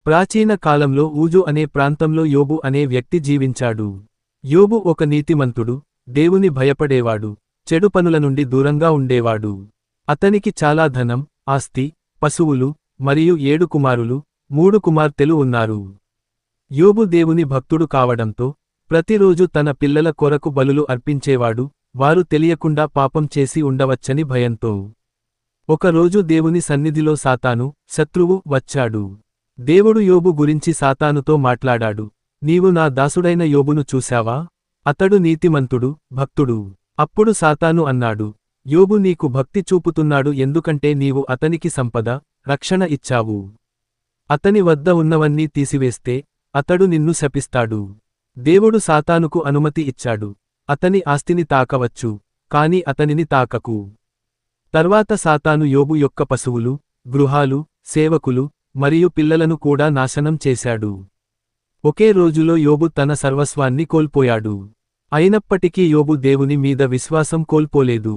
ప్రాచీన కాలంలో ఊజు అనే ప్రాంతంలో యోబు అనే వ్యక్తి జీవించాడు. యోబు ఒక నీతిమంతుడు, దేవుని భయపడేవాడు, చెడు పనుల నుండి దూరంగా ఉండేవాడు. అతనికి చాలా ధనం, ఆస్తి, పశువులు, మరియు 7 కుమారులు, 3 కుమార్తెలు ఉన్నారు. యోబు దేవుని భక్తుడు కావడంతో ప్రతిరోజు తన పిల్లల కొరకు బలులు అర్పించేవాడు, వారు తెలియకుండా పాపం చేసి ఉండవచ్చని భయంతో. ఒకరోజు దేవుని సన్నిధిలో సాతాను, శత్రువు, వచ్చాడు. దేవుడు యోబు గురించి సాతానుతో మాట్లాడాడు. నీవు నా దాసుడైన యోబును చూశావా? అతడు నీతిమంతుడు, భక్తుడు. అప్పుడు సాతాను అన్నాడు, యోబు నీకు భక్తి చూపుతున్నాడు ఎందుకంటే నీవు అతనికి సంపద, రక్షణ ఇచ్చావు. అతని వద్ద ఉన్నవన్నీ తీసివేస్తే అతడు నిన్ను శపిస్తాడు. దేవుడు సాతానుకు అనుమతి ఇచ్చాడు. అతని ఆస్తిని తాకవచ్చు, కాని అతనిని తాకకు. తర్వాత సాతాను యోబు యొక్క పశువులు, గృహాలు, సేవకులు, మరియు పిల్లలను కూడా నాశనం చేశాడు. ఒకే రోజులో యోబు తన సర్వస్వాన్ని కోల్పోయాడు. అయినప్పటికీ యోబు దేవుని మీద విశ్వాసం కోల్పోలేదు.